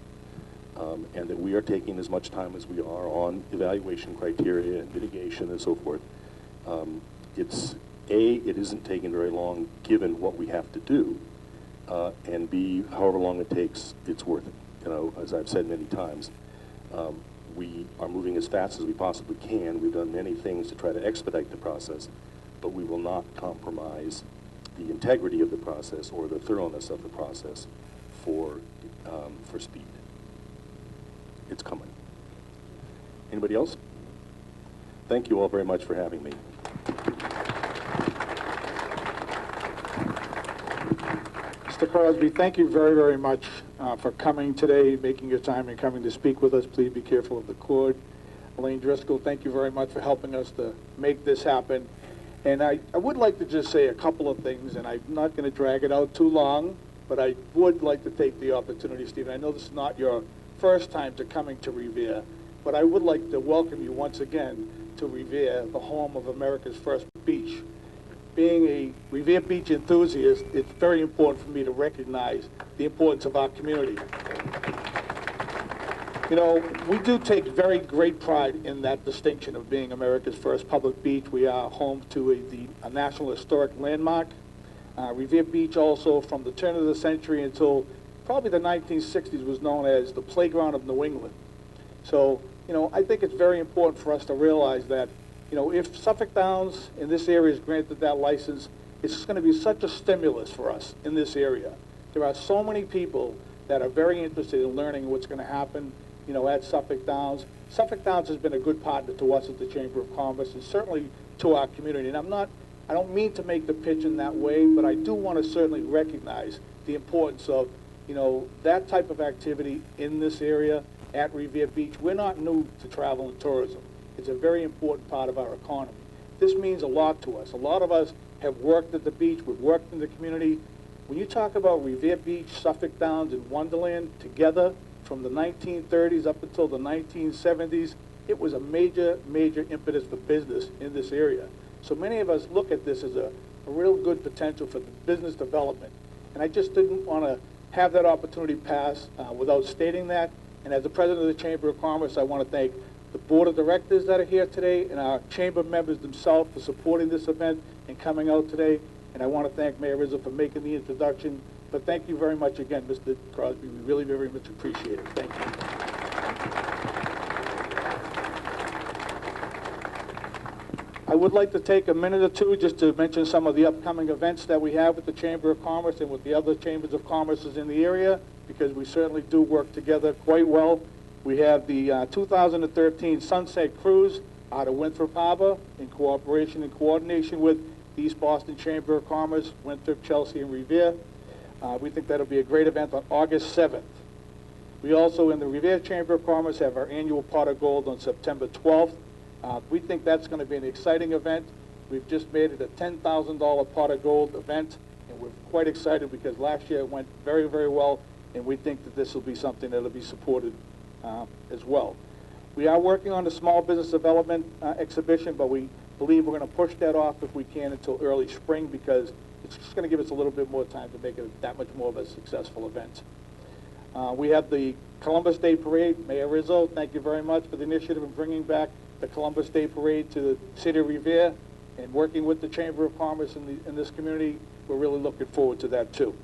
and that we are taking as much time as we are on evaluation criteria and mitigation and so forth. It isn't taking very long given what we have to do, and B, however long it takes, it's worth it. You know, as I've said many times, we are moving as fast as we possibly can. We've done many things to try to expedite the process, but we will not compromise the integrity of the process or the thoroughness of the process for speed. It's coming. Anybody else? Thank you all very much for having me. Mr. Crosby, thank you very, very much for coming today, making your time and coming to speak with us. Please be careful of the cord. Elaine Driscoll, thank you very much for helping us to make this happen. And I would like to just say a couple of things, and I'm not going to drag it out too long, but I would like to take the opportunity, Stephen. I know this is not your first time to coming to Revere, but I would like to welcome you once again to Revere, the home of America's first beach. Being a Revere Beach enthusiast, it's very important for me to recognize the importance of our community. You know, we do take very great pride in that distinction of being America's first public beach. We are home to a National Historic Landmark. Revere Beach also, from the turn of the century until probably the 1960s, was known as the playground of New England. So, you know, I think it's very important for us to realize that, you know, if Suffolk Downs in this area is granted that license, it's just going to be such a stimulus for us in this area. There are so many people that are very interested in learning what's going to happen, you know, at Suffolk Downs. Suffolk Downs has been a good partner to us at the Chamber of Commerce and certainly to our community. And I don't mean to make the pitch in that way, but I do want to certainly recognize the importance of, you know, that type of activity in this area at Revere Beach. We're not new to travel and tourism. It's a very important part of our economy. This means a lot to us. A lot of us have worked at the beach. We've worked in the community. When you talk about Revere Beach, Suffolk Downs, and Wonderland together from the 1930s up until the 1970s, it was a major, major impetus for business in this area. So many of us look at this as a real good potential for business development. And I just didn't want to have that opportunity pass without stating that. And as the president of the Chamber of Commerce, I want to thank the board of directors that are here today and our chamber members themselves for supporting this event and coming out today. And I want to thank Mayor Rizzo for making the introduction. But thank you very much again, Mr. Crosby. We really very much appreciate it. Thank you. I would like to take a minute or two just to mention some of the upcoming events that we have with the Chamber of Commerce and with the other chambers of commerces in the area, because we certainly do work together quite well. We have the 2013 Sunset Cruise out of Winthrop Harbor in cooperation and coordination with the East Boston Chamber of Commerce, Winthrop, Chelsea, and Revere. We think that'll be a great event on August 7th. We also, in the Revere Chamber of Commerce, have our annual Pot of Gold on September 12th. We think that's going to be an exciting event. We've just made it a $10,000 Pot of Gold event, and we're quite excited because last year it went very, very well, and we think that this will be something that will be supported as well. We are working on the small business development exhibition, but we believe we're going to push that off if we can until early spring, because it's just going to give us a little bit more time to make it that much more of a successful event. We have the Columbus Day Parade. Mayor Rizzo, thank you very much for the initiative in bringing back the Columbus Day Parade to the city of Revere, and working with the Chamber of Commerce in this community. We're really looking forward to that too.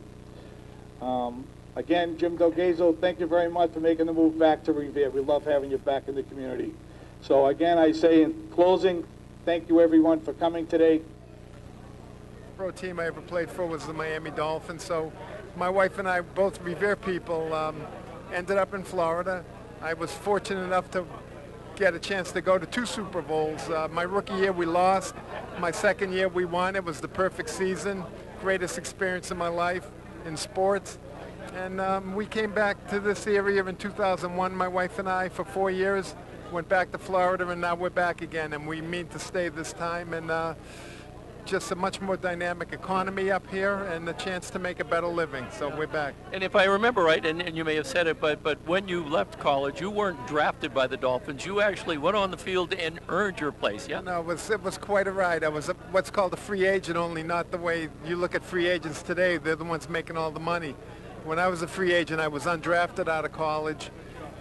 Again, Jim DelGaizo, thank you very much for making the move back to Revere. We love having you back in the community. So again, I say in closing, thank you everyone for coming today. Pro team I ever played for was the Miami Dolphins. So my wife and I, both Revere people, ended up in Florida. I was fortunate enough to get a chance to go to 2 Super Bowls. My rookie year we lost. My second year we won. It was the perfect season. Greatest experience of my life in sports. And we came back to this area in 2001, my wife and I, for 4 years. Went back to Florida, and now we're back again, and we mean to stay this time. And just a much more dynamic economy up here and the chance to make a better living. So we're back. And if I remember right, and you may have said it, but when you left college, you weren't drafted by the Dolphins. You actually went on the field and earned your place, yeah? No, it was quite a ride. I was what's called a free agent, only not the way you look at free agents today. They're the ones making all the money. When I was a free agent, I was undrafted out of college,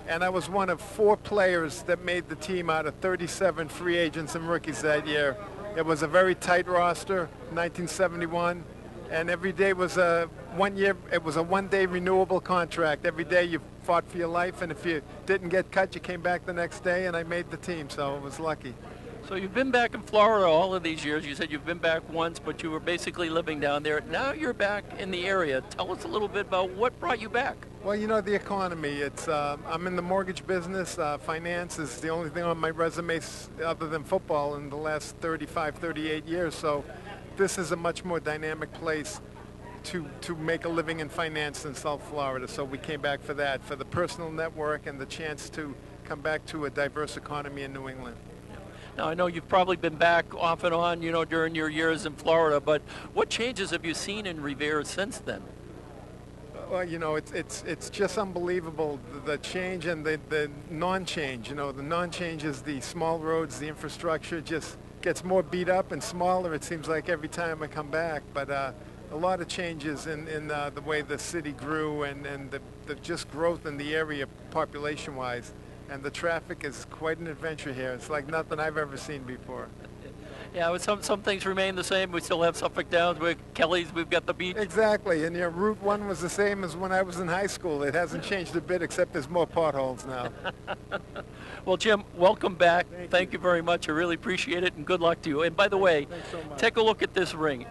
and I was one of 4 players that made the team out of 37 free agents and rookies that year. It was a very tight roster, 1971, and every day was a one-day renewable contract. Every day you fought for your life, and if you didn't get cut, you came back the next day, and I made the team, so I was lucky. So you've been back in Florida all of these years. You said you've been back once, but you were basically living down there. Now you're back in the area. Tell us a little bit about what brought you back. Well, you know, the economy. I'm in the mortgage business. Finance is the only thing on my resume other than football in the last 35, 38 years. So this is a much more dynamic place to make a living in finance in South Florida. So we came back for that, for the personal network and the chance to come back to a diverse economy in New England. Now, I know you've probably been back off and on, you know, during your years in Florida, but what changes have you seen in Revere since then? Well, you know, it's just unbelievable, the change and the non-change. You know, the non-change is the small roads, the infrastructure just gets more beat up and smaller, it seems like, every time I come back. But a lot of changes in the way the city grew and the just growth in the area population-wise. And the traffic is quite an adventure here. It's like nothing I've ever seen before. Yeah, some things remain the same. We still have Suffolk Downs, with Kelly's, we've got the beach. Exactly, and Route 1 was the same as when I was in high school. It hasn't changed a bit, except there's more potholes now. Well, Jim, welcome back. Thank you very much. I really appreciate it, and good luck to you. And by the way, take a look at this ring.